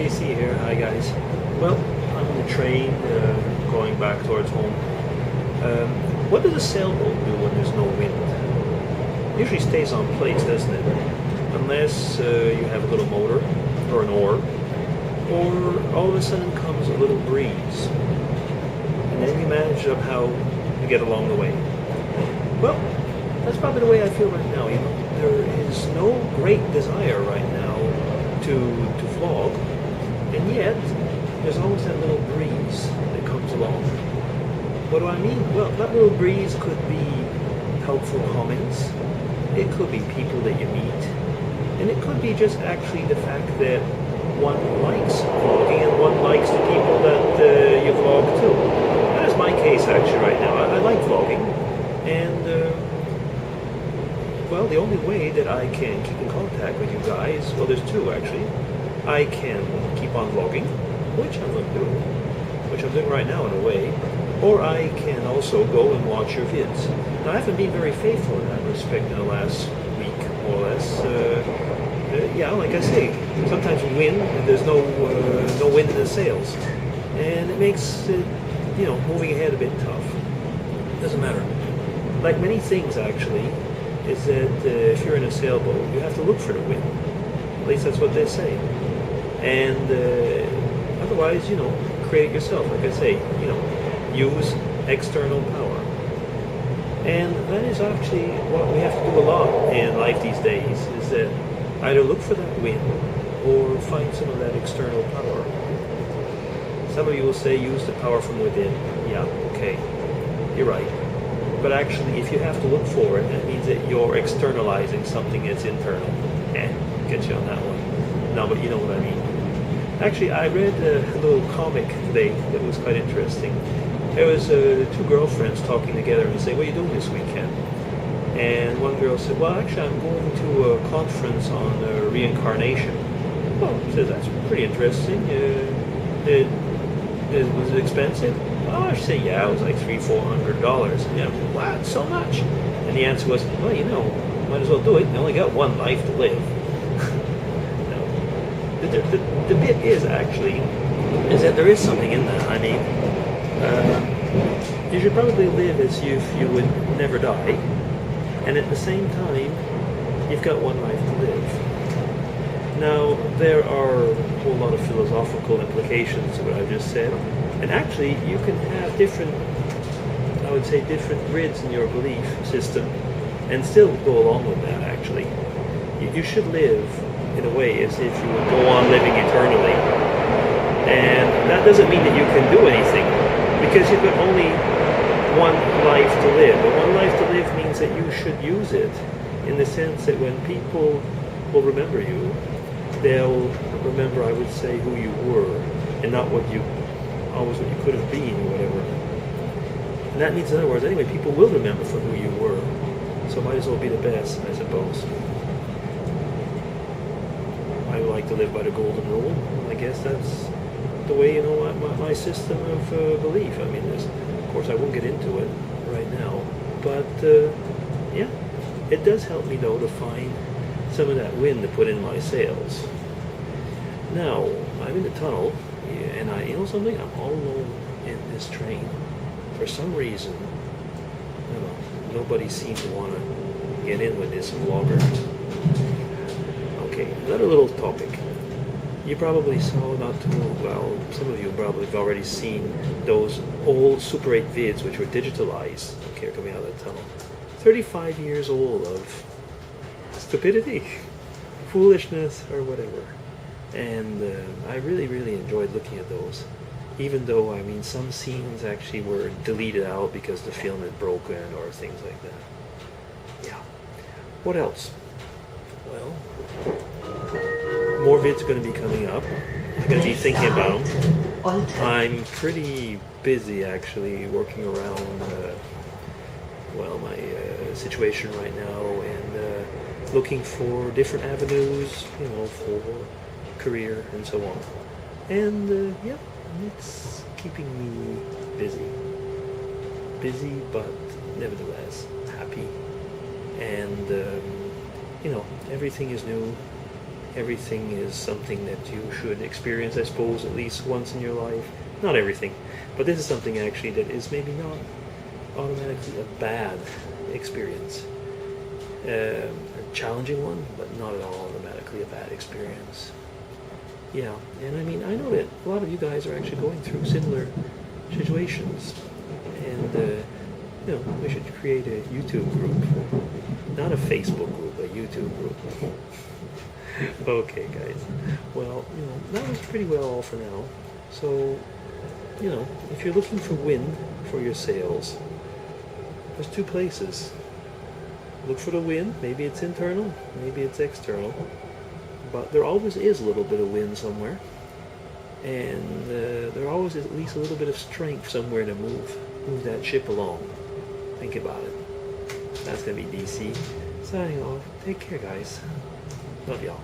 Casey here. Hi guys. Well, I'm on the train going back towards home. What does a sailboat do when there's no wind? It usually stays on place, doesn't it? Unless you have a little motor or an oar, or all of a sudden comes a little breeze, and then you manage somehow to get along the way. Well, that's probably the way I feel right now. You know, there is no great desire right now to vlog, and yet there's always that little breeze that comes along. What do I mean? Well, that little breeze could be helpful comments, it could be people that you meet, and it could be just actually the fact that one likes vlogging and one likes the people that you vlog to. That is my case actually right now. I like vlogging, and well, the only way that I can keep in contact with you guys, well, there's two actually. I can keep on vlogging, which I'm doing right now in a way, or I can also go and watch your vids. Now, I haven't been very faithful in that respect in the last week, more or less. Yeah, like I say, sometimes we win and there's no wind in the sails, and it makes it, moving ahead a bit tough. Doesn't matter. Like many things, actually, is that if you're in a sailboat, you have to look for the wind. At least that's what they say. And otherwise, create it yourself. Like I say, use external power. And that is actually what we have to do a lot in life these days, is that either look for that wind or find some of that external power. Some of you will say use the power from within. Yeah, okay, you're right. But actually, if you have to look for it, that means that you're externalizing something that's internal. Get you on that one. No, but you know what I mean. Actually, I read a little comic today that was quite interesting. There was two girlfriends talking together and say, "What are you doing this weekend?" And one girl said, "Well, actually, I'm going to a conference on reincarnation." Well, says that's pretty interesting. Was it expensive? Oh, I say, yeah, it was like $300-400. Yeah, what? So much? And the answer was, well, might as well do it. You only got one life to live. No. The bit is is that there is something in that. I mean, you should probably live as if you would never die, and at the same time, you've got one life to live. Now, there are a whole lot of philosophical implications to what I've just said, and actually, you can have different grids in your belief system, and still go along with that, actually. You should live, in a way, as if you would go on living eternally. And that doesn't mean that you can do anything, because you've got only one life to live. But one life to live means that you should use it in the sense that when people will remember you, they'll remember, I would say, who you were, and not what you could have been, or whatever. And that means, in other words, anyway, people will remember for who you were. So might as well be the best, I suppose. I like to live by the golden rule. I guess that's the way, my system of belief. I mean, of course, I won't get into it right now. But, yeah, it does help me, though, to find some of that wind to put in my sails. Now, I'm in the tunnel, and something? I'm all alone in this train. For some reason, nobody seems to want to get in with this vlogger. Okay, another little topic. You probably saw some of you probably have already seen those old Super 8 vids which were digitalized. Okay, coming out of the tunnel. 35 years old of stupidity, foolishness, or whatever. And I really, really enjoyed looking at those. Even though, some scenes actually were deleted out because the film had broken or things like that. Yeah. What else? Well, more vids are going to be coming up. I'm going to be thinking about them. I'm pretty busy, actually, working around, my situation right now, and looking for different avenues, for career and so on. And, yeah. It's keeping me busy. Busy, but nevertheless happy. And, everything is new. everything is something that you should experience, I suppose, at least once in your life. Not everything, but this is something actually that is maybe not automatically a bad experience. A challenging one, but not at all automatically a bad experience. Yeah, and I mean, I know that a lot of you guys are actually going through similar situations, and you know, we should create a YouTube group, not a Facebook group, a YouTube group. Okay, guys. Well, you know, that was pretty well all for now. So, you know, if you're looking for wind for your sails, there's two places. Look for the wind. Maybe it's internal, maybe it's external. But there always is a little bit of wind somewhere. And there always is at least a little bit of strength somewhere to move that ship along. Think about it. That's going to be DC. Signing off. Take care, guys. Love y'all.